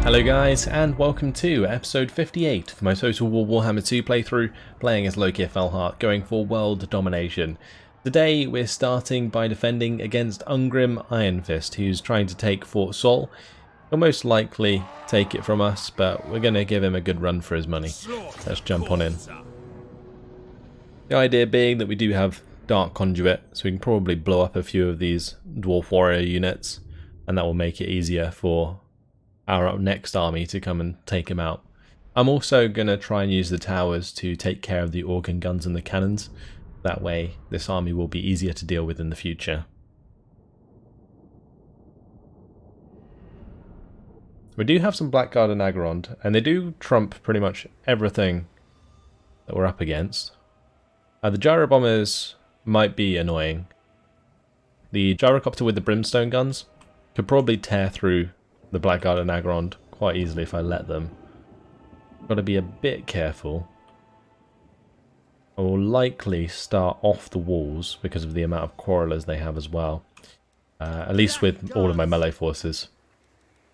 Hello guys, and welcome to episode 58 of my Total War Warhammer 2 playthrough, playing as Lokhir Fellheart, going for world domination. Today we're starting by defending against Ungrim Ironfist, who's trying to take Fort Sol. He'll most likely take it from us, but we're going to give him a good run for his money. Let's jump on in. The idea being that we do have Dark Conduit, so we can probably blow up a few of these Dwarf Warrior units, and that will make it easier for our next army to come and take him out. I'm also going to try and use the towers to take care of the organ guns and the cannons. That way this army will be easier to deal with in the future. We do have some Blackguard and Agrond, and they do trump pretty much everything that we're up against. The gyro bombers might be annoying. The gyrocopter with the brimstone guns could probably tear through the Blackguard and Agrond quite easily if I let them. Got to be a bit careful. I will likely start off the walls because of the amount of quarrelers they have as well. At least with all of my melee forces.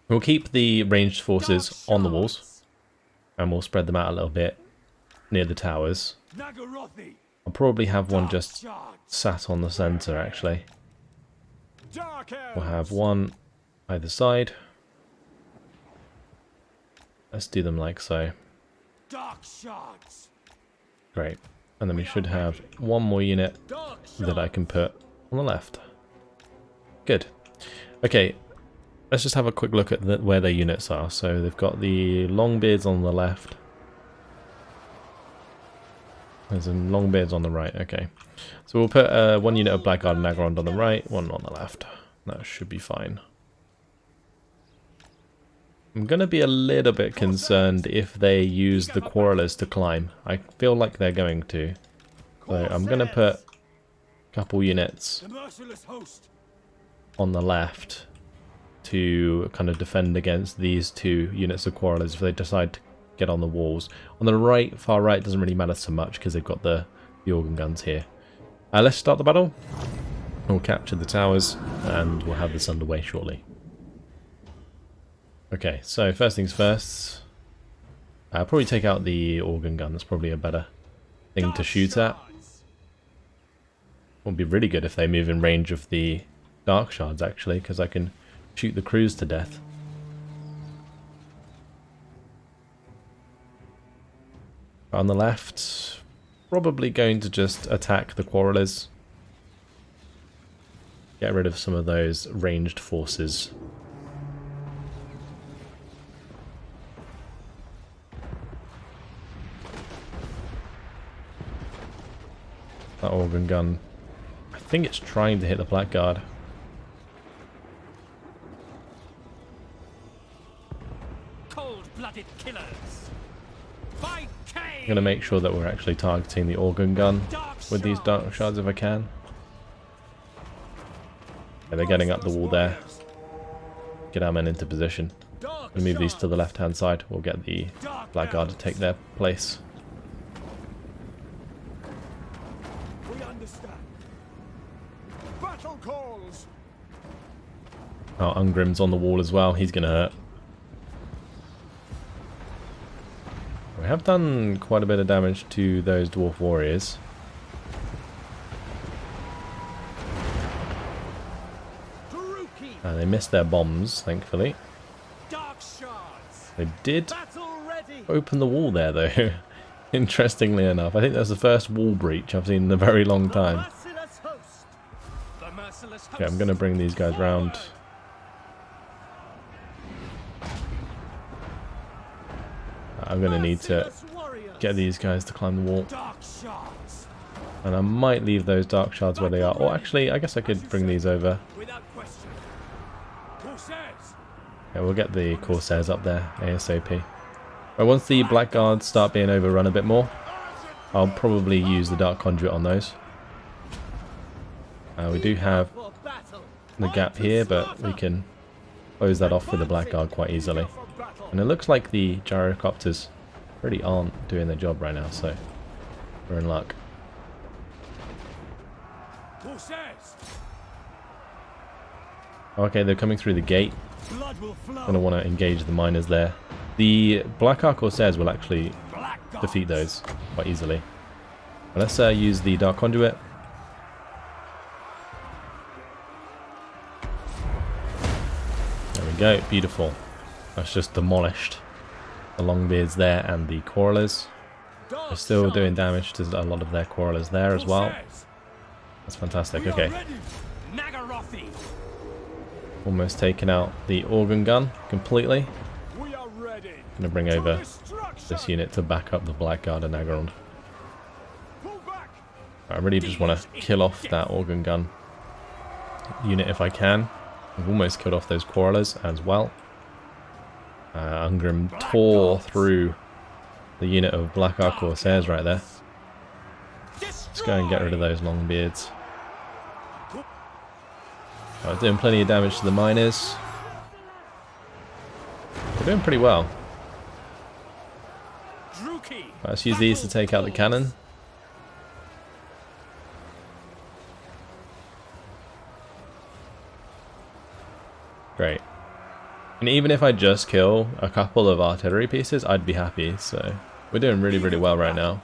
We'll keep the ranged forces on the walls, and we'll spread them out a little bit near the towers. I'll probably have one just sat on the centre actually. We'll have one either side. Let's do them like so. Great. And then we should have one more unit that I can put on the left. Good. Okay, let's just have a quick look at where their units are. So they've got the Longbeards on the left. There's some Longbeards on the right. Okay. So we'll put one unit of Blackguard and Agrond on the right, one on the left. That should be fine. I'm going to be a little bit concerned if they use the quarrelers to climb. I feel like they're going to. So I'm going to put a couple units on the left to kind of defend against these two units of quarrelers if they decide to get on the walls. On the right, far right, doesn't really matter so much because they've got the organ guns here. Let's start the battle. We'll capture the towers and we'll have this underway shortly. Okay, so first things first, I'll probably take out the organ gun. That's probably a better thing to shoot at. It would be really good if they move in range of the dark shards actually, because I can shoot the crews to death. On the left, probably going to just attack the quarrelers. Get rid of some of those ranged forces. That organ gun, I think it's trying to hit the Blackguard. Cold-blooded killers. I'm going to make sure that we're actually targeting the organ gun with these dark shards if I can. Yeah, they're getting up the wall there. Get our men into position. We'll move these to the left-hand side. We'll get the Blackguard to take their place. Oh, Ungrim's on the wall as well. He's going to hurt. We have done quite a bit of damage to those dwarf warriors. They missed their bombs, thankfully. They did open the wall there, though. Interestingly enough. I think that's the first wall breach I've seen in a very long time. Okay, I'm going to bring these guys round. I'm going to need to get these guys to climb the wall. And I might leave those dark shards where they are. Or actually, I guess I could bring these over. Yeah, we'll get the Corsairs up there ASAP. But once the Blackguards start being overrun a bit more, I'll probably use the Dark Conduit on those. We do have the gap here, but we can close that off with the Blackguard quite easily. And it looks like the gyrocopters really aren't doing their job right now, so we're in luck. Okay, they're coming through the gate. Gonna want to engage the miners there. The Black Ark Corsairs will actually defeat those quite easily. But let's use the Dark Conduit. There we go, beautiful. That's just demolished the Longbeards there and the Quarrelers. They're still doing damage to a lot of their Quarrelers there as well. That's fantastic, okay. Almost taken out the organ gun completely. Gonna bring over this unit to back up the Blackguard and Agarond. I really just want to kill off that organ gun unit if I can. I've almost killed off those Quarrelers as well. Ungrim tore through the unit of Black Ark Corsairs right there. Let's go and get rid of those Longbeards. Doing plenty of damage to the miners. They're doing pretty well. Let's use these to take out the cannon. Great. And even if I just kill a couple of artillery pieces, I'd be happy. So we're doing really, really well right now.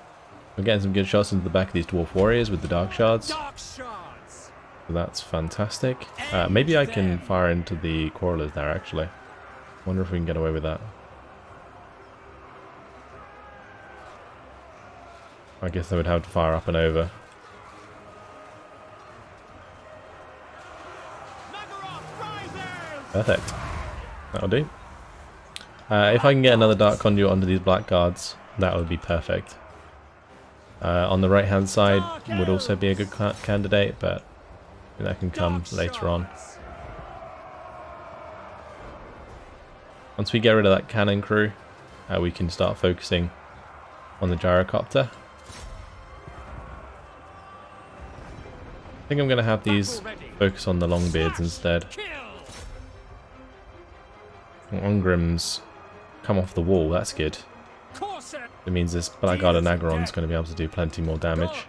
We're getting some good shots into the back of these Dwarf Warriors with the Dark Shards. So that's fantastic. Maybe I can fire into the Quarrelers there, actually. Wonder if we can get away with that. I guess I would have to fire up and over. Perfect. That'll do. If I can get another Dark Conduit onto these Blackguards, that would be perfect. On the right hand side would also be a good candidate, but that can come later on. Once we get rid of that cannon crew, we can start focusing on the gyrocopter. I think I'm going to have these focus on the Longbeards instead. Ungrims come off the wall, that's good. It means this Blackguard and Agarond's going to be able to do plenty more damage.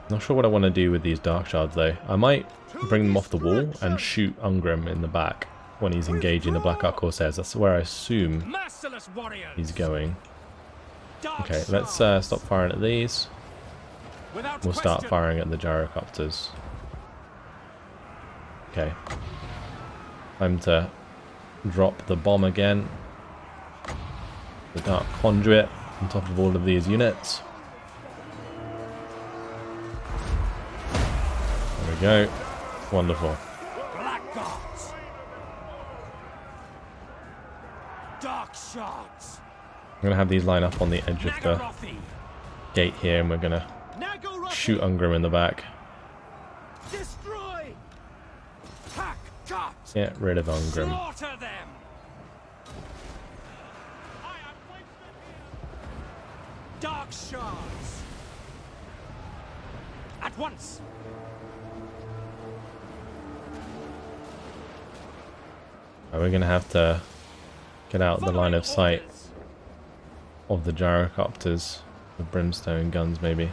Not sure what I want to do with these Dark Shards though. I might bring them off the wall and shoot Ungrim in the back when he's engaging the Black Ark Corsairs. That's where I assume he's going. Okay, let's stop firing at these. We'll start firing at the gyrocopters. Okay. Time to drop the bomb again. The Dark Conduit on top of all of these units. There we go. Wonderful. I'm going to have these line up on the edge of the gate here, and we're going to shoot Ungrim in the back. Get rid of Ungrim. Dark shards. At once. We're going to have to get out the line of sight of the gyrocopters. The brimstone guns, maybe.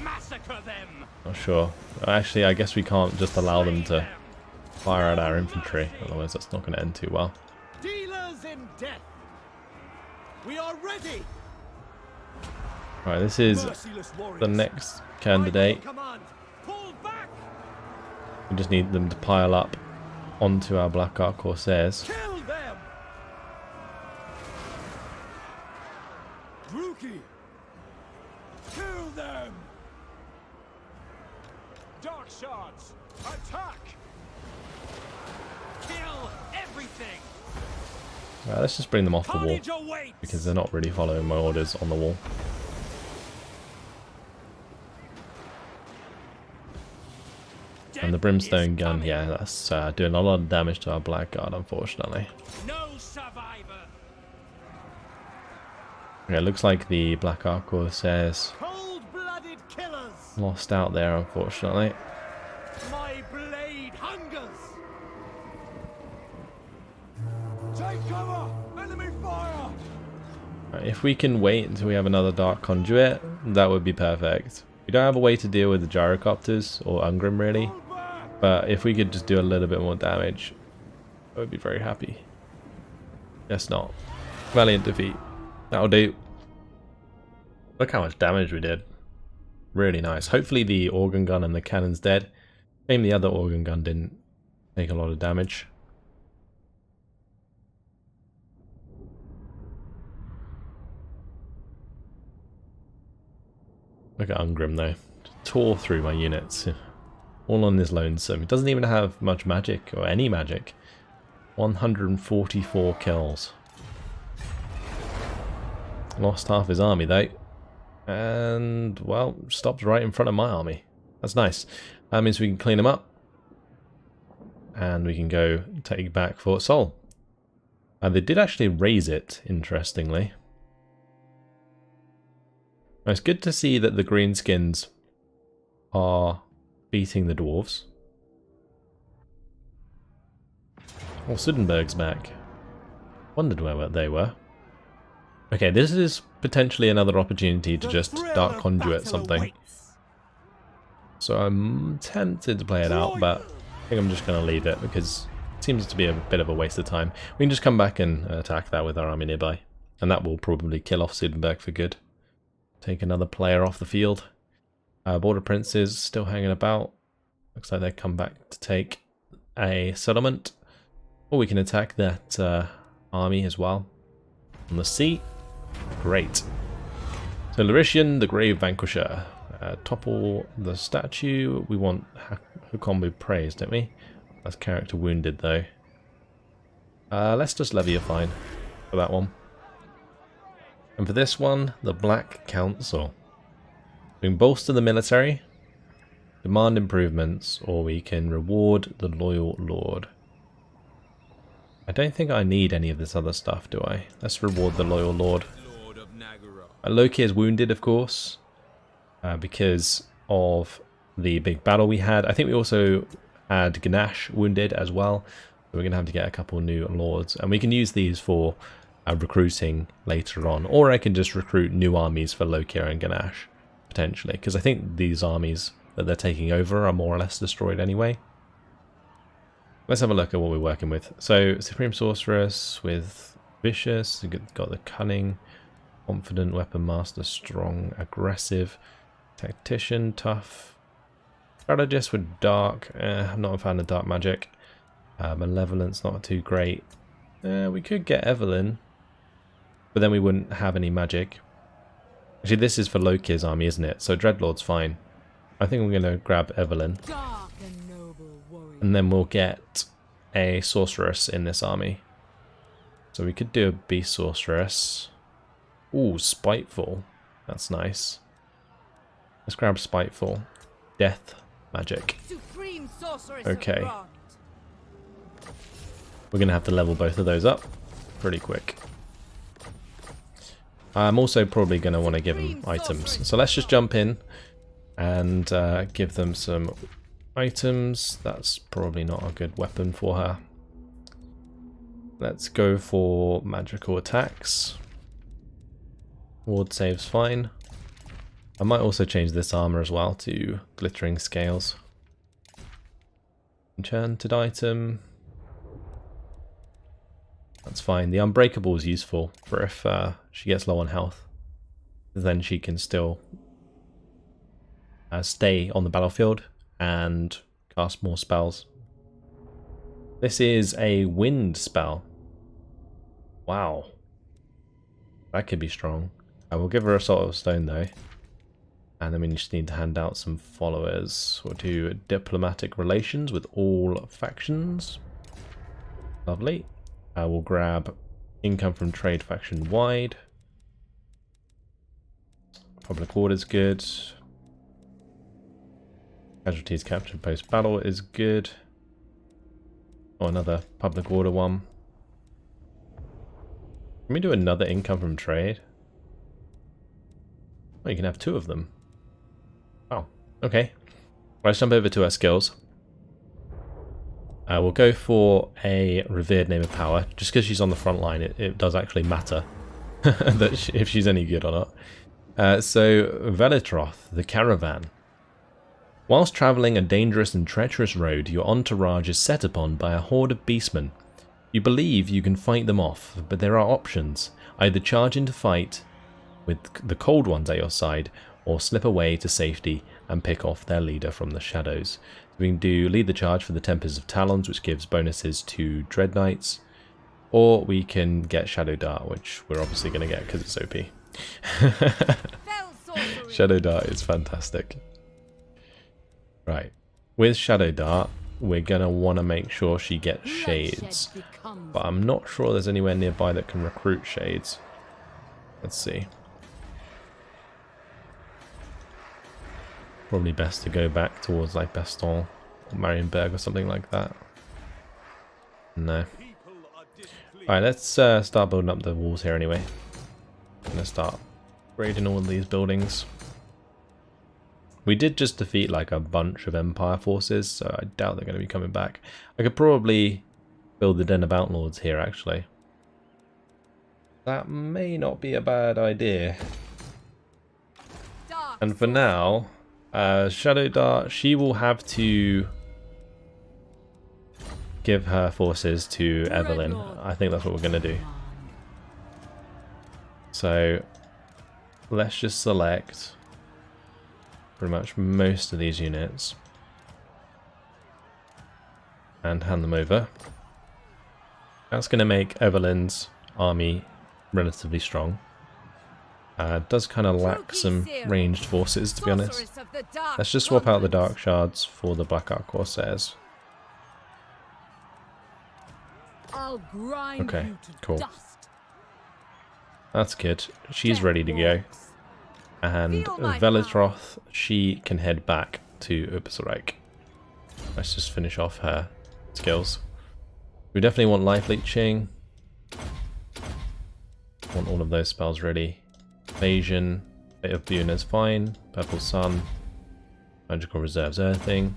Massacre them. Not sure. Actually, I guess we can't just allow them to fire at our infantry, otherwise that's not going to end too well. Dealers in death. We are ready. Right, this is the next candidate. We just need them to pile up onto our Black Ark Corsairs. Kill them. Druki. Kill them. Dark shards. Attack. Kill everything. Right, let's just bring them off the wall, because they're not really following my orders on the wall. And the brimstone gun, yeah, that's doing a lot of damage to our Blackguard, unfortunately. No survivor. Yeah, it looks like the Black Ark Corsairs Cold-blooded killers. lost out there, unfortunately. My blade hungers. Take cover. Enemy fire. Right, if we can wait until we have another Dark Conduit, that would be perfect. We don't have a way to deal with the gyrocopters or Ungrim really. But if we could just do a little bit more damage, I would be very happy. Guess not. Valiant defeat. That'll do. Look how much damage we did. Really nice. Hopefully the organ gun and the cannon's dead. Shame the other organ gun didn't take a lot of damage. Look at Ungrim though. Tore through my units. All on his lonesome. He doesn't even have much magic, or any magic. 144 kills. Lost half his army though. And, well, stopped right in front of my army. That's nice. That means we can clean them up. And we can go take back Fort Sol. They did actually raise it, interestingly. Now, it's good to see that the greenskins are beating the dwarves. Oh, Sudenburg's back. Wondered where they were. Okay, this is potentially another opportunity to just Dark Conduit something. So I'm tempted to play it out, but I think I'm just going to leave it because it seems to be a bit of a waste of time. We can just come back and attack that with our army nearby. And that will probably kill off Sudenburg for good. Take another player off the field. Border princes still hanging about. Looks like they come back to take a settlement. Or we can attack that army as well. On the sea. Great. So Laritian, the Grave Vanquisher. Topple the statue. We want Hukombu praised, don't we? That's character wounded though. Let's just levy a fine for that one. And for this one, the Black Council. We can bolster the military, demand improvements, or we can reward the Loyal Lord. I don't think I need any of this other stuff, do I? Let's reward the Loyal Lord. Lokhir is wounded, of course, because of the big battle we had. I think we also had Ganache wounded as well. So we're going to have to get a couple new lords. And we can use these for recruiting later on. Or I can just recruit new armies for Lokhir and Ganache, potentially. Because I think these armies that they're taking over are more or less destroyed anyway. Let's have a look at what we're working with. So, Supreme Sorceress with Vicious, we've got the Cunning, Confident, Weapon Master, Strong, Aggressive, Tactician, Tough, Strategist with Dark, I'm not a fan of Dark Magic, Malevolence, not too great. We could get Evelyn, but then we wouldn't have any magic. Actually, this is for Lokhir's army, isn't it? So Dreadlord's fine. I think we're going to grab Evelyn. And then we'll get a sorceress in this army. So we could do a beast sorceress. Ooh, spiteful. That's nice. Let's grab spiteful. Death magic. Okay. We're going to have to level both of those up pretty quick. I'm also probably going to want to give them items. So let's just jump in and give them some items. That's probably not a good weapon for her. Let's go for magical attacks. Ward saves fine. I might also change this armor as well to glittering scales. Enchanted item. That's fine. The unbreakable is useful for if she gets low on health. Then she can still stay on the battlefield and cast more spells. This is a wind spell. Wow. That could be strong. I will give her a Assault of Stone though. And then we just need to hand out some followers. We'll do diplomatic relations with all factions. Lovely. I will grab income from trade faction wide. Public order is good. Casualties captured post battle is good. Oh, another public order one. Can we do another income from trade? Oh, you can have two of them. Oh, okay. Let's jump over to our skills. We'll go for a revered name of power. Just because she's on the front line, it does actually matter that if she's any good or not. So Velitroth, the caravan. Whilst travelling a dangerous and treacherous road, your entourage is set upon by a horde of beastmen. You believe you can fight them off, but there are options. Either charge into fight with the cold ones at your side, or slip away to safety and pick off their leader from the shadows. We can do lead the charge for the Tempest of Talons, which gives bonuses to Dread Knights, or we can get Shadow Dart, which we're obviously going to get because it's OP. Shadow Dart is fantastic. Right, with Shadow Dart, we're going to want to make sure she gets Shades, but I'm not sure there's anywhere nearby that can recruit Shades. Let's see. Probably best to go back towards like Baston or Marienburg or something like that. No. Alright, let's start building up the walls here anyway. I'm going to start raiding all of these buildings. We did just defeat like a bunch of Empire forces, so I doubt they're going to be coming back. I could probably build the Den of Outlords here actually. That may not be a bad idea. And for now, Shadow Dart, she will have to give her forces to Evelyn. I think that's what we're going to do. So let's just select pretty much most of these units and hand them over. That's going to make Evelyn's army relatively strong. Does kind of lack some ranged forces, to be honest. Let's just swap out the Dark Shards for the Black Ark Corsairs. Okay, cool. That's good. She's ready to go. And Velitroth, she can head back to Ubersreich. Let's just finish off her skills. We definitely want Life Leeching. Want all of those spells ready. Evasion, Fate of Bune is fine. Purple Sun, Magical Reserves Earthing.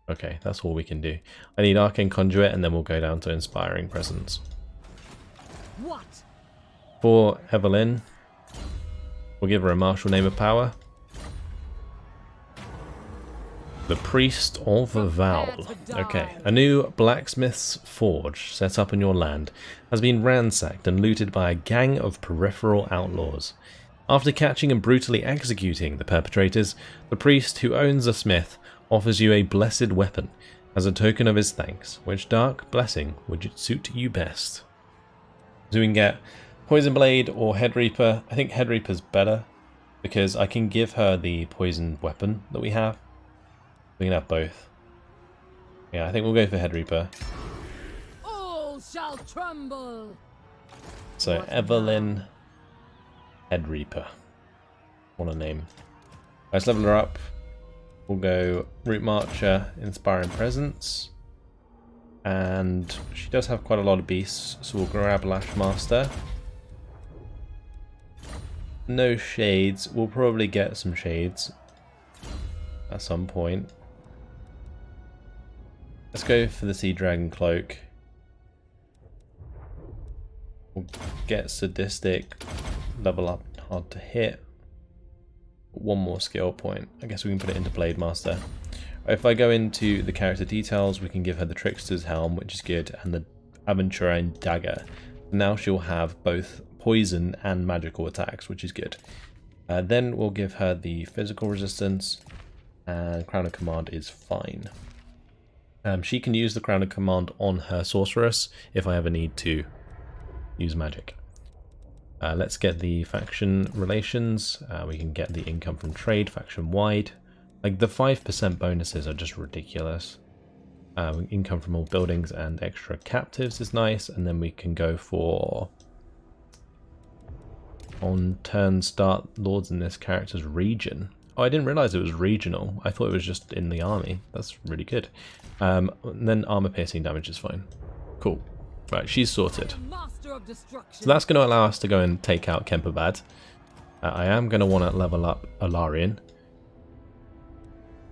Okay, that's all we can do. I need Arcane Conduit and then we'll go down to Inspiring Presence. What? For Evelyn, we'll give her a martial name of power. The Priest of Val. Okay, a new blacksmith's forge set up in your land has been ransacked and looted by a gang of peripheral outlaws. After catching and brutally executing the perpetrators, the priest who owns the smith offers you a blessed weapon as a token of his thanks. Which dark blessing would suit you best? So we can get Poison Blade or Head Reaper. I think Head Reaper's better because I can give her the poisoned weapon that we have. We can have both. Yeah, I think we'll go for Head Reaper. All shall tremble. So Evelyn, Head Reaper. What a name. Let's level her up. We'll go Root Marcher, Inspiring Presence. And she does have quite a lot of beasts, so we'll grab Lashmaster. No Shades. We'll probably get some Shades at some point. Let's go for the Sea Dragon Cloak. We'll get Sadistic, level up, hard to hit. One more skill point. I guess we can put it into Blade Master. If I go into the character details, we can give her the Trickster's Helm, which is good, and the Aventurine Dagger. Now she'll have both poison and magical attacks, which is good. Then we'll give her the physical resistance, and Crown of Command is fine. She can use the Crown of Command on her Sorceress if I ever need to use magic. Let's get the faction relations. We can get the income from trade faction wide. Like the 5% bonuses are just ridiculous. Income from all buildings and extra captives is nice, and then we can go for on turn start lords in this character's region. Oh, I didn't realize it was regional. I thought it was just in the army. That's really good. And then armor piercing damage is fine. Cool. Right, she's sorted. So that's going to allow us to go and take out Kemperbad. I am going to want to level up Alarian.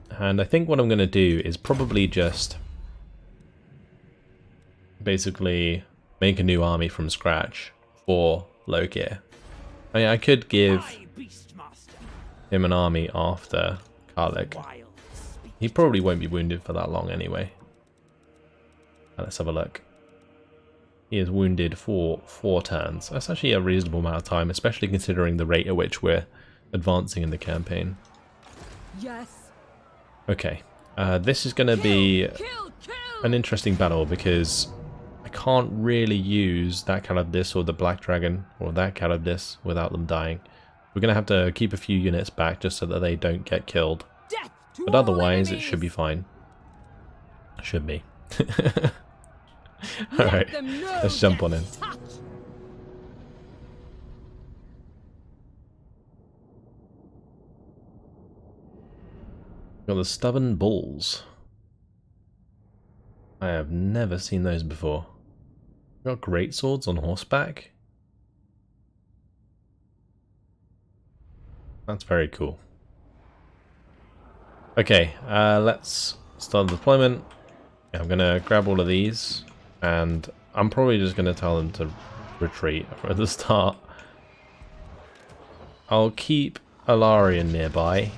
And I think what I'm going to do is probably just basically make a new army from scratch for Lokhir. I mean, I could give him an army after Karlik. He probably won't be wounded for that long anyway. Let's have a look. He is wounded for 4 turns. That's actually a reasonable amount of time, especially considering the rate at which we're advancing in the campaign. Yes. Okay, this is going to be an interesting battle because I can't really use that Calibdis or the Black Dragon or that Calibdis without them dying. We're going to have to keep a few units back just so that they don't get killed. But otherwise, it should be fine. Should be. Alright, let's jump on in. Got the Stubborn Bulls. I have never seen those before. Got great swords on horseback. That's very cool. Okay, let's start the deployment. Yeah, I'm gonna grab all of these, and I'm probably just gonna tell them to retreat at the start. I'll keep Alarian nearby,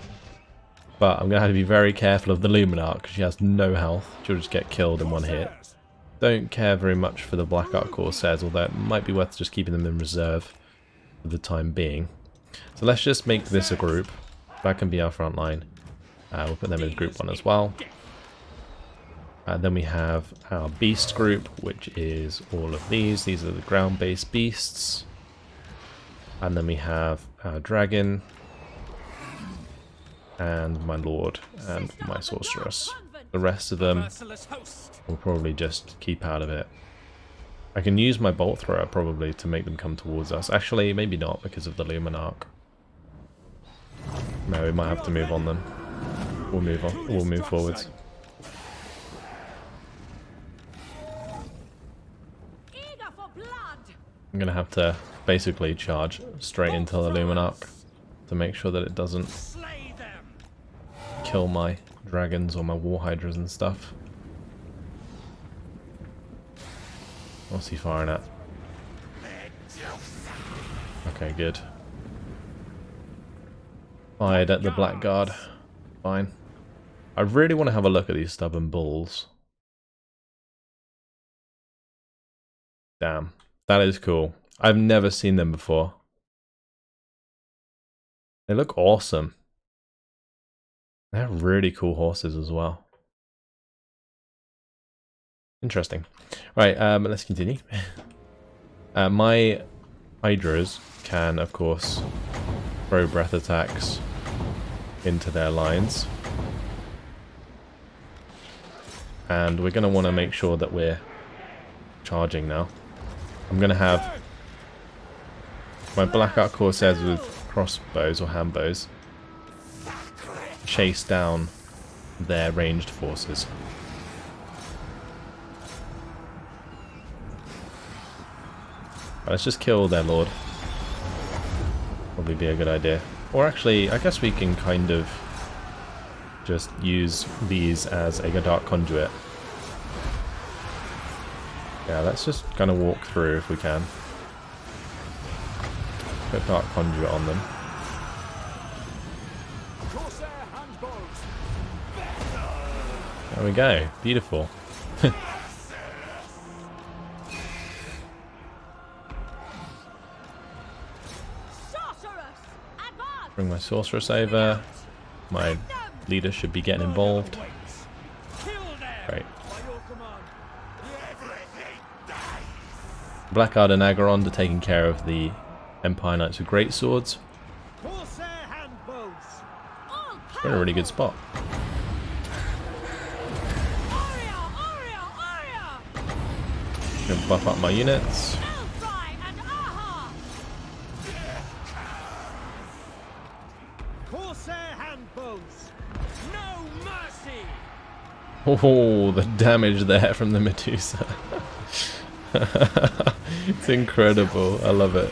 but I'm gonna have to be very careful of the Luminarch because she has no health. She'll just get killed in one hit. Don't care very much for the Black Ark Corsairs, although it might be worth just keeping them in reserve for the time being. So let's just make this a group. That can be our front line. We'll put them in group 1 as well. Then we have our beast group, which is all of these. These are the ground-based beasts. And then we have our dragon, and my lord, and my sorceress. The rest of them will probably just keep out of it. I can use my bolt thrower probably to make them come towards us. Actually, maybe not because of the Luminarch. No, we might have to move on them. We'll move on. We'll move forwards. I'm gonna have to basically charge straight into the Luminarch to make sure that it doesn't kill my dragons or my war hydras and stuff. What's he firing at? Okay, good. Fired at the Blackguard. Fine. I really want to have a look at these Stubborn Bulls. Damn. That is cool. I've never seen them before. They look awesome. They have really cool horses as well. Interesting. Right, let's continue. My Hydras can, of course, throw breath attacks into their lines. And we're going to want to make sure that we're charging now. I'm going to have my Black Ark Corsairs with crossbows or handbows chase down their ranged forces. Right, let's just kill their lord. Probably be a good idea. Or actually, I guess we can kind of just use these as a dark conduit. Yeah, let's just kind of walk through if we can. Put dark conduit on them. There we go. Beautiful. Bring my sorceress over. My leader should be getting involved. Great. Blackguard and Agaronde are taking care of the Empire Knights with great swords. We're in a really good spot. Gonna buff up my units. Oh, the damage there from the Medusa. It's incredible. I love it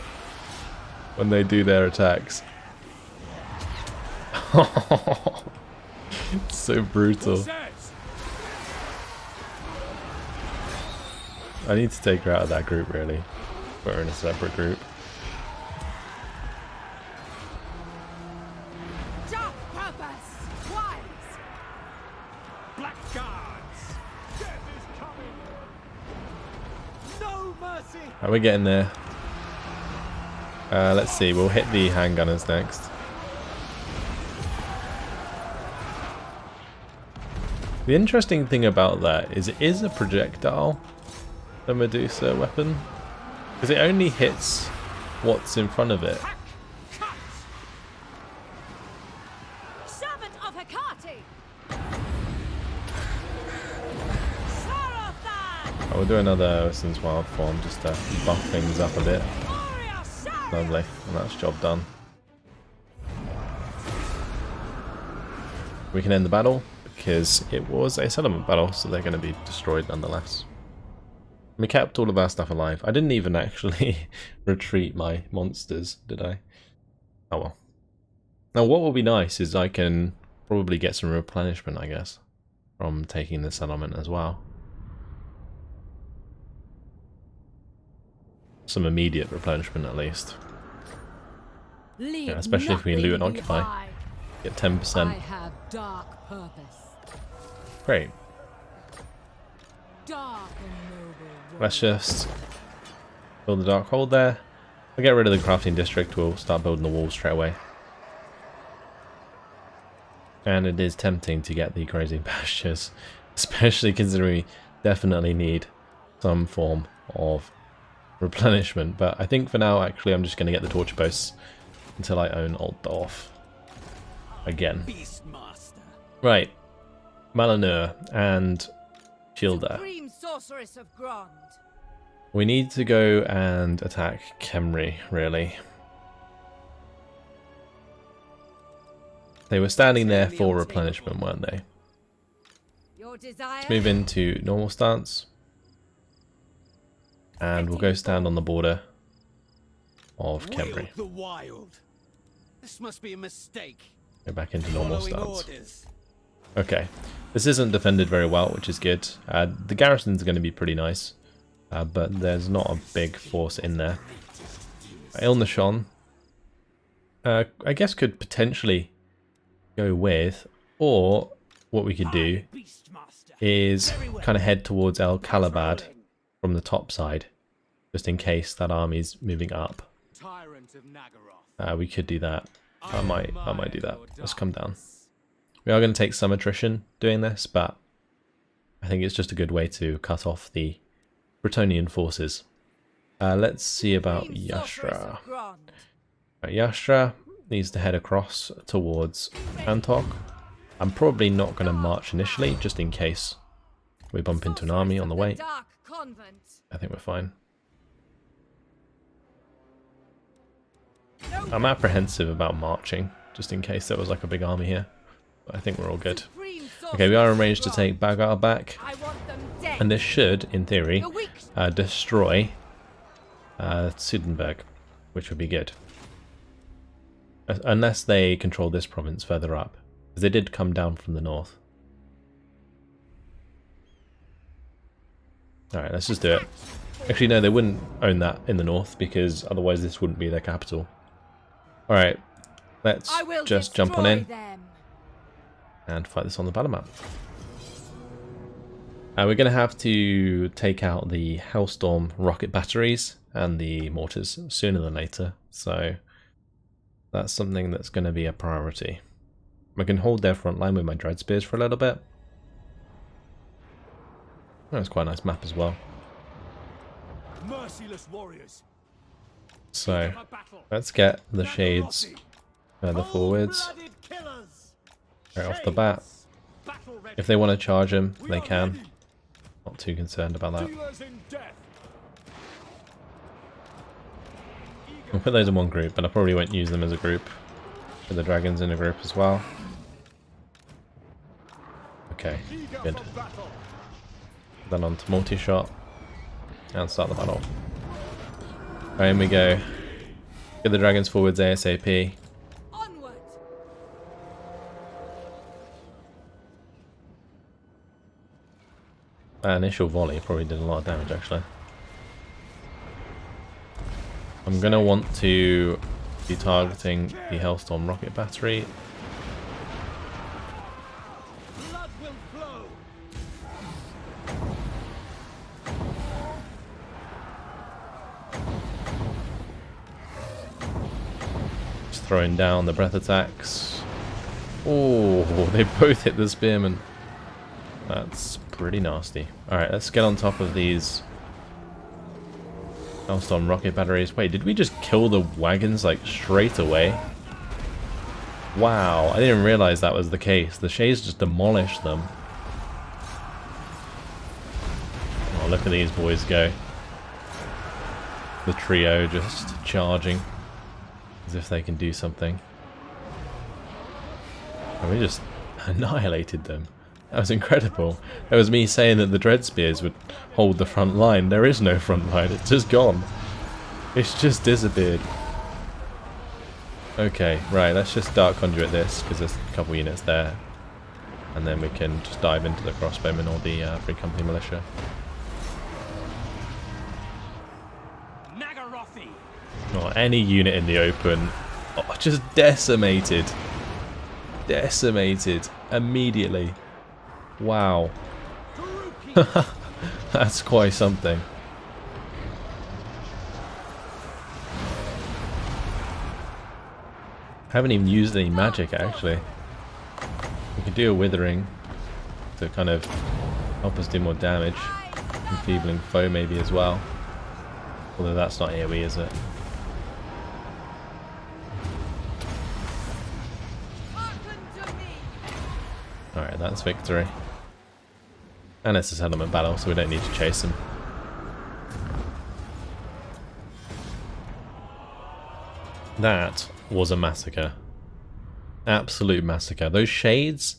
when they do their attacks. It's so brutal. I need to take her out of that group, really. Put her in a separate group. Blackguards! Death is coming! No mercy! Right, we're getting there. Let's see, we'll hit the handgunners next. The interesting thing about that is it is a projectile, the Medusa weapon, because it only hits what's in front of it. Servant of Hecate! Oh, we'll do another Sin's Wild form just to buff things up a bit. Lovely, and that's job done. We can end the battle because it was a settlement battle, so they're going to be destroyed nonetheless. We kept all of our stuff alive. I didn't even actually retreat my monsters, did I? Oh well. Now what will be nice is I can probably get some replenishment, I guess, from taking the settlement as well. Some immediate replenishment at least. Yeah, especially if we loot and occupy. Get 10%. I have dark purpose. Great. Dark and noble. Let's just build the dark hold there. We'll get rid of the crafting district, we'll start building the walls straight away. And it is tempting to get the grazing pastures, especially considering we definitely need some form of replenishment. But I think for now, actually, I'm just going to get the torture posts until I own Altdorf again. Right, Malinur and Childa. Supreme sorceress of Grond. We need to go and attack Khemri, really. They were standing there for replenishment, weren't they? Your desire. Let's move into normal stance. And we'll go stand on the border of Khemri. The wild. This must be a mistake. Go back into normal stance. Orders. Okay, this isn't defended very well, which is good. The garrison's going to be pretty nice, but there's not a big force in there. Ilnashon, I guess, could potentially go with, or what we could do is kind of head towards El Kalabad from the top side, just in case that army's moving up. We could do that. I might do that. Let's come down. We are going to take some attrition doing this, but I think it's just a good way to cut off the Bretonnian forces. Let's see about Yastra. Right, Yastra needs to head across towards Antok. I'm probably not going to march initially, just in case we bump into an army on the way. I think we're fine. I'm apprehensive about marching, just in case there was like a big army here. But I think we're all good. Okay, we are arranged to take Bagar back. And this should, in theory, destroy Sudenburg, which would be good. Unless they control this province further up. Because they did come down from the north. Alright, let's just do it. Actually, no, they wouldn't own that in the north, because otherwise this wouldn't be their capital. Alright, let's just jump on in and fight this on the battle map. We're going to have to take out the Hellstorm rocket batteries and the mortars sooner than later, so that's something that's going to be a priority. I can hold their front line with my Dread Spears for a little bit. That's quite a nice map as well. Merciless warriors. So let's get the shades further forwards. Right off the bat. If they want to charge them, they can. Not too concerned about that. I'll put those in one group, but I probably won't use them as a group. Put the dragons in a group as well. Okay, good. Then on to multi-shot. And start the battle. Right, in we go. Get the dragons forwards ASAP. Onward. That initial volley probably did a lot of damage, actually. I'm going to want to be targeting the Hellstorm rocket battery. Blood will flow. throwing down the breath attacks. Oh, they both hit the spearman. That's pretty nasty. Alright, let's get on top of these Hellstorm rocket batteries. Wait, did we just kill the wagons like straight away? Wow, I didn't realize that was the case. The Shades just demolished them. Oh, look at these boys go. The trio just charging as if they can do something. And we just annihilated them. That was incredible. That was me saying that the Dread Spears would hold the front line. There is no front line, it's just gone. It's just disappeared. Okay, right, let's just Dark Conduit this, because there's a couple units there. And then we can just dive into the crossbowmen or the Free Company Militia. Or any unit in the open. Oh, just decimated. Decimated. Immediately. Wow. That's quite something. I haven't even used any magic actually. We could do a withering to kind of help us do more damage. Enfeebling foe maybe as well. Although that's not AoE, is it? Alright, that's victory. And it's a settlement battle, so we don't need to chase them. That was a massacre. Absolute massacre. Those Shades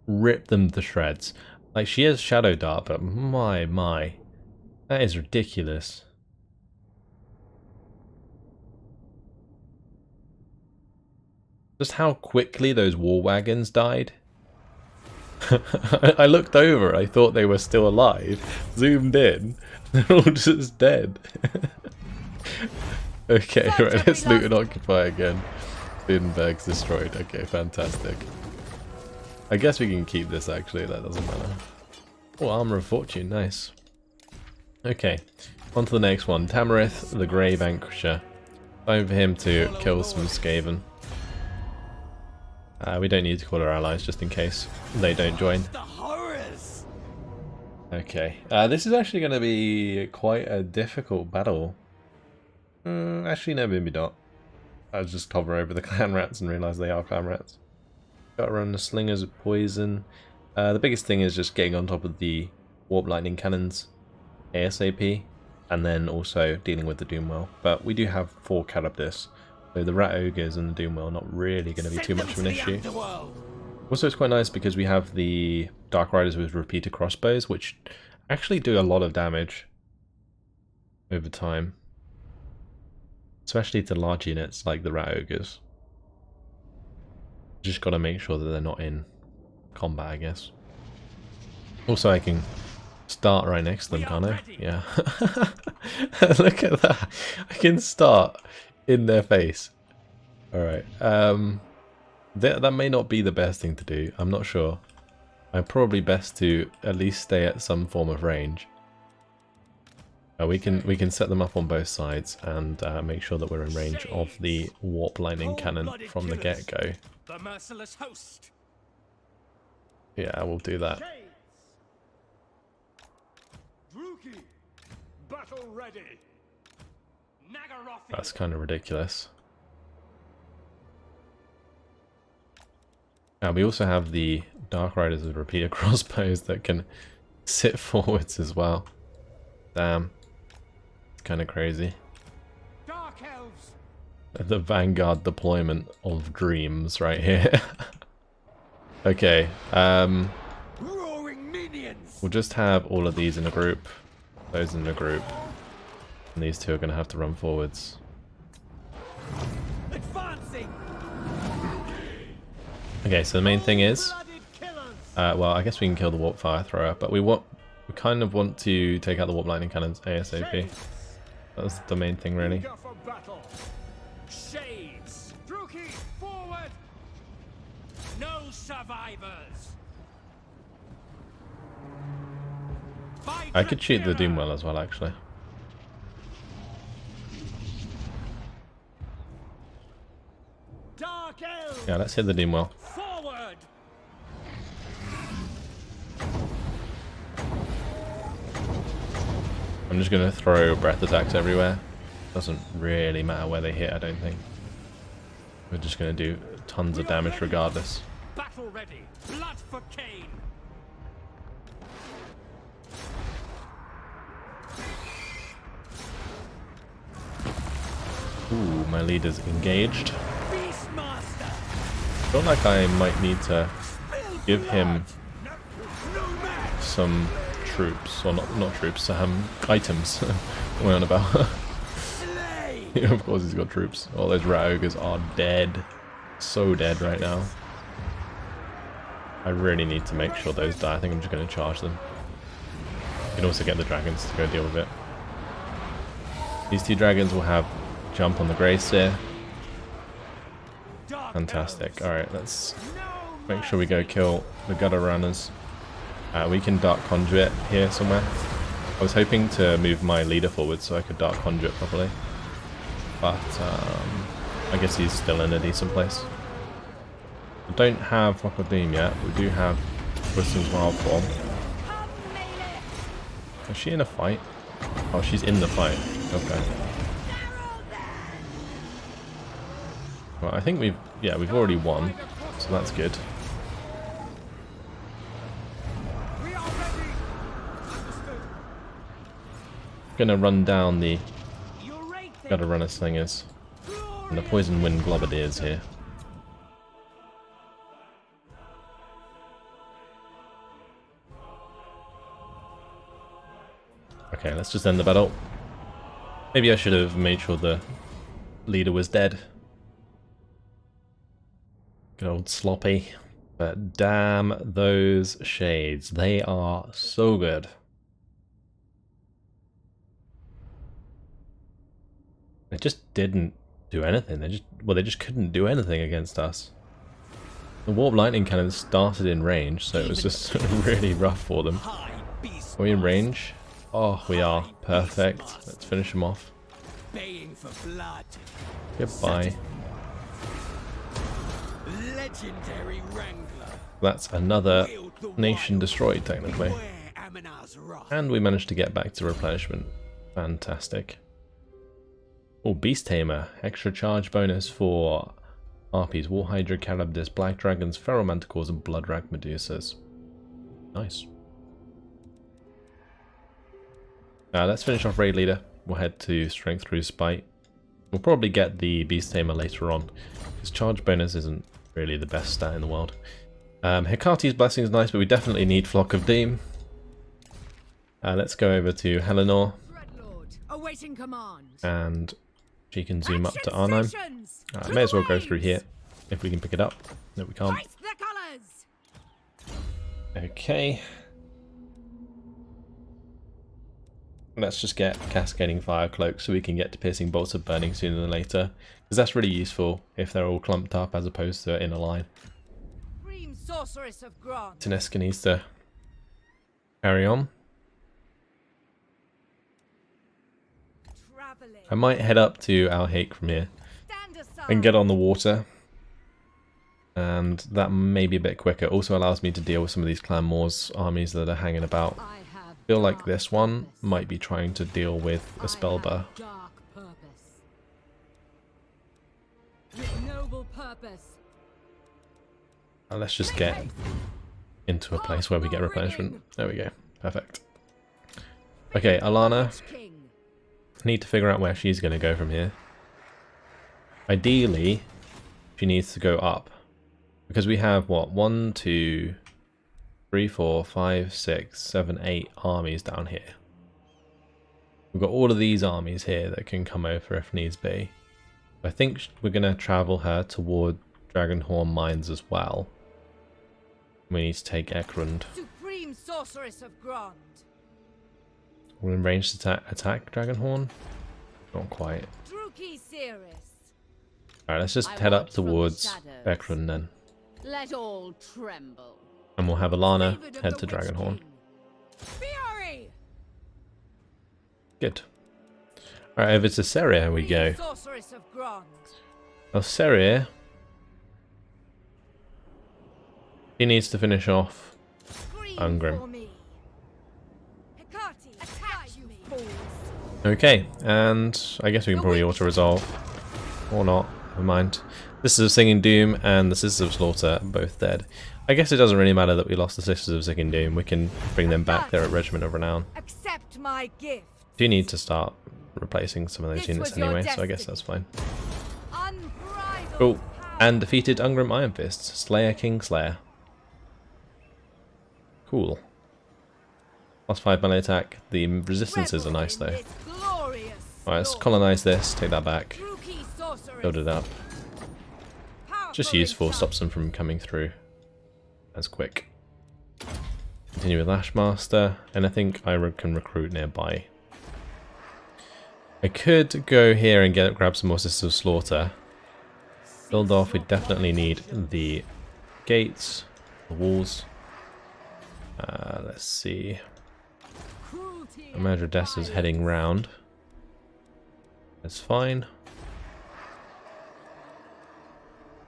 ripped them to shreds. Like, she has Shadow Dart, but my. That is ridiculous. Just how quickly those war wagons died. I looked over, I thought they were still alive, zoomed in, they're all just dead. Okay, right, let's loot and occupy again. Sudenburg's destroyed, okay, fantastic. I guess we can keep this actually, that doesn't matter. Oh, Armor of Fortune, nice. Okay, on to the next one, Tamarith the Grey Vanquisher. Time for him to kill some Skaven. We don't need to call our allies just in case they don't join. Okay, this is actually going to be quite a difficult battle. Actually, no, maybe not. I'll just hover over the clan rats and realise they are clan rats. Got to run the slingers of poison. The biggest thing is just getting on top of the warp lightning cannons ASAP, and then also dealing with the Doomwell. But we do have 4 Carabdis. So the Rat Ogres and the Doomwell are not really going to be too much of an issue. Also, it's quite nice because we have the Dark Riders with repeater crossbows, which actually do a lot of damage over time. Especially to large units like the Rat Ogres. Just got to make sure that they're not in combat, I guess. Also, I can start right next to them, can't I? Yeah. Look at that. I can start in their face. Alright, that may not be the best thing to do, I'm not sure. I'm probably best to at least stay at some form of range. We can set them up on both sides and make sure that we're in range of the warp lightning cannon from the get-go. The merciless host. Yeah, we'll do that. Battle ready. That's kind of ridiculous. Now we also have the Dark Riders with repeater crossbows that can sit forwards as well. Damn. It's kind of crazy. Dark elves. The Vanguard deployment of dreams right here. Okay, Roaring minions. we'll just have all of these in a group, those in a group, and these two are going to have to run forwards. Advancing. Okay, so the main thing is, well, I guess we can kill the Warp Fire Thrower, but we kind of want to take out the Warp Lightning Cannons ASAP. That's the main thing, really. Shades. Druki, forward. No survivors. I could shoot the Doomwell as well, actually. Yeah, let's hit the Doom well. Forward! I'm just going to throw breath attacks everywhere. Doesn't really matter where they hit, I don't think. We're just going to do tons of damage regardless. Battle ready! Blood for Cain! Ooh, my leader's engaged. Beastmaster! I feel like I might need to give him some troops, or not troops, items. What am I on about? Yeah, of course he's got troops. All those rat ogres are dead. So dead right now. I really need to make sure those die. I think I'm just going to charge them. You can also get the dragons to go deal with it. These two dragons will have jump on the grey seer. Fantastic. Alright, let's make sure we go kill the gutter runners. We can dark conduit here somewhere. I was hoping to move my leader forward so I could dark conduit properly. But I guess he's still in a decent place. We don't have Rock of Doom yet. We do have Bristol's Wild Form. Is she in a fight? Oh, she's in the fight. Okay. Well, I think we've already won, so that's good. We are ready! Understood. Gonna run down the You're right there. gutter runner slingers and the poison wind globadiers here. Okay, let's just end the battle. Maybe I should have made sure the leader was dead. Good old sloppy. But damn those shades. They are so good. They just didn't do anything. They just couldn't do anything against us. The warp lightning kind of started in range, so it was just really rough for them. Are we in range? Oh, we are. Perfect. Let's finish him off. Baying for blood. Goodbye. Legendary Wrangler. That's another nation destroyed, technically. Beware Aminar's wrath. And we managed to get back to replenishment. Fantastic. Oh, Beast Tamer. Extra charge bonus for Harpies, War Hydra, Carabdis, Black Dragons, Feral Manticores, and Blood Rag Medusas. Nice. Let's finish off Raid Leader. We'll head to Strength through Spite. We'll probably get the Beast Tamer later on. His charge bonus isn't really the best stat in the world. Hecate's Blessing is nice, but we definitely need Flock of Doom. Let's go over to Helenor. Dreadlord, awaiting command. And she can zoom up to Arnhem. May as well go through here if we can pick it up. No, we can't. Hoist the colours. Okay. Let's just get Cascading Fire Cloak so we can get to Piercing Bolts of Burning sooner than later. Because that's really useful if they're all clumped up as opposed to in a line. Supreme Sorceress of Grant. Tineska needs to carry on. Traveling. I might head up to Al-Haik from here Stand aside. and get on the water. And that may be a bit quicker. Also allows me to deal with some of these Clan Moors armies that are hanging about. I have I feel like dark this one purpose. might be trying to deal with a I Spellbearer. have dark purpose. With noble purpose. Let's just get into a place where we get replenishment. There we go. Perfect. Okay, Alana. King. Need to figure out where she's going to go from here. Ideally, she needs to go up. Because we have, what, 1, 2, 3, 4, 5, 6, 7, 8 armies down here. We've got all of these armies here that can come over if needs be. I think we're going to travel her toward Dragonhorn Mines as well. We need to take Ekrund. Supreme Sorceress of Grant. We're in range to attack Dragonhorn? Not quite. Druki Cirrus. Alright, let's just I head up watch from the towards shadows. Ekrund then. Let all tremble. And we'll have Alana Favored of head the to Witch Dragonhorn. King. Fury. Good. Alright, over to Seria we go. Sorceress of Grant. Now Seria He needs to finish off Scream Ungrim. for me. Hecate, attack you fools. Okay, and I guess we can probably auto-resolve. Or not, never mind. This is of Singing Doom and the Sisters of Slaughter, both dead. I guess it doesn't really matter that we lost the Sisters of Singing Doom. We can bring them back there at Regiment of Renown. Accept my gift. Do need to start replacing some of those This units was your anyway, so I guess destiny. that's fine. Unbridled Cool. power. And defeated Ungrim Iron Fist, Slayer King Slayer. Cool. +5 melee attack. The resistances are nice though. Revel in this glorious Alright, let's glory. colonize this, take that back, True key sorceress. build it up. Powerful Just useful, insight. stops them from coming through as quick. Continue with Lashmaster, and I think I can recruit nearby. I could go here and grab some more Sisters of Slaughter. Build off, we definitely need the gates, the walls. Let's see. Cruelty and Imagine Odessa's violence. heading round. That's fine.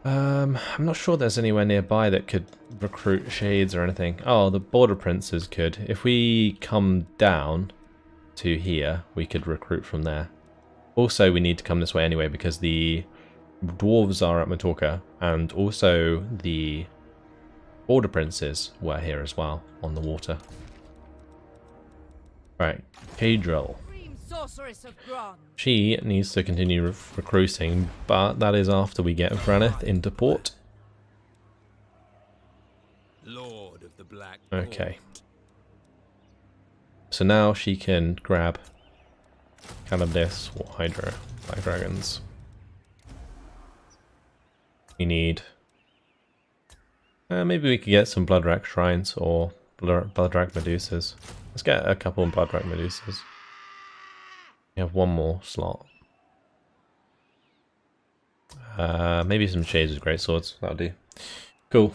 I'm not sure there's anywhere nearby that could recruit shades or anything. Oh, the border princes could. If we come down to here, we could recruit from there. Also, we need to come this way anyway because the dwarves are at Matorka, and also the border princes were here as well on the water. Right, Cadril. Scream sorceress of Gron. She needs to continue recruiting, but that is after we get Granith into port. Lord of the Black Okay. So now she can grab Cannabis or Hydra Black Dragons. We need... maybe we could get some Bloodwrack Shrines or Bloodwrack Medusas. Let's get a couple of Bloodwrack Medusas. We have one more slot. Maybe some Shades of Great Swords. That'll do. Cool.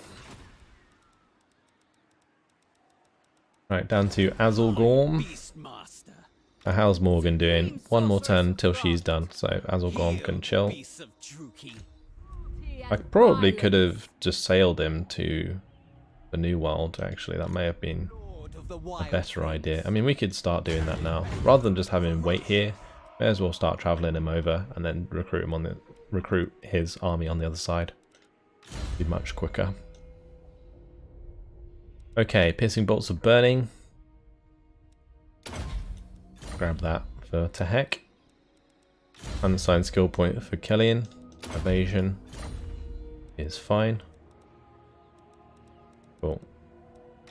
Right, down to Azulgorm. Beastmaster. How's Morgan doing? One more turn till she's done, so Azulgorm can chill. Piece of Druki. Cruelty I and probably could violence. have just sailed him to the New World, actually. That may have been Lord of the a Wild better Things. idea. I mean, we could start doing that now. Rather than just having him wait here, may as well start travelling him over and then recruit his army on the other side. Be much quicker. Okay, Piercing Bolts of Burning. Grab that for Tehek. Unassigned skill point for Kellyan. Evasion is fine. Cool.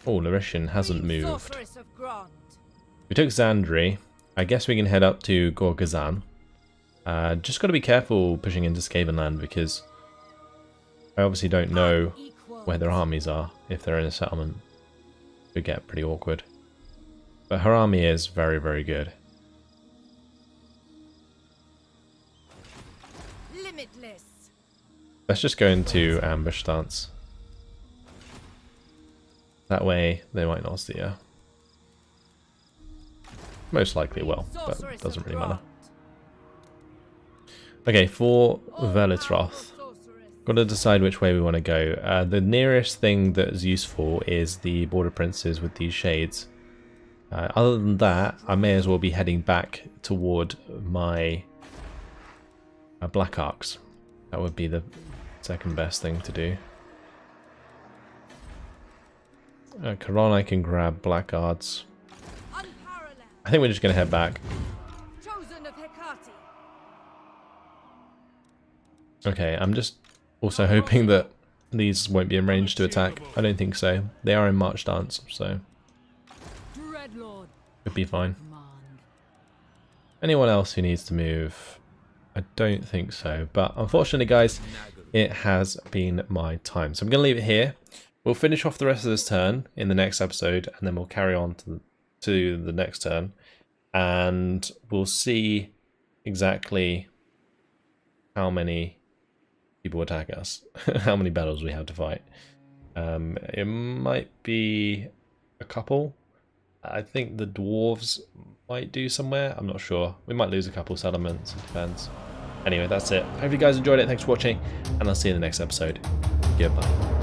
Oh, Larishan hasn't Scream moved. sorceress of Grond. We took Xandri. I guess we can head up to Gorgazan. Just got to be careful pushing into Skaven land because I obviously don't know Unequaled. where their armies are if they're in a settlement. It could get pretty awkward. But her army is very, very good. Limitless. Let's just go into ambush stance. That way they might not see her. Most likely it will, but Sorceress it doesn't of really matter. Grond. Okay, for All Verlitroth, powerful sorceress. got to decide which way we want to go. The nearest thing that is useful is the border princes with these shades. Other than that, I may as well be heading back toward my Black Arcs. That would be the second best thing to do. Karan, I can grab Black Arts. Unparalleled. I think we're just going to head back. Chosen of Hecate. Okay, I'm just also hoping that these won't be in range to attack. I don't think so. They are in march stance, so Dreadlord. could be fine. Command. Anyone else who needs to move? I don't think so. But unfortunately, guys, it has been my time. So I'm going to leave it here. We'll finish off the rest of this turn in the next episode, and then we'll carry on to the next turn. And we'll see exactly how many people attack us, how many battles we have to fight. It might be a couple. I think the dwarves might do somewhere. I'm not sure. We might lose a couple settlements. It depends. Anyway, that's it. Hope you guys enjoyed it. Thanks for watching, and I'll see you in the next episode. Goodbye.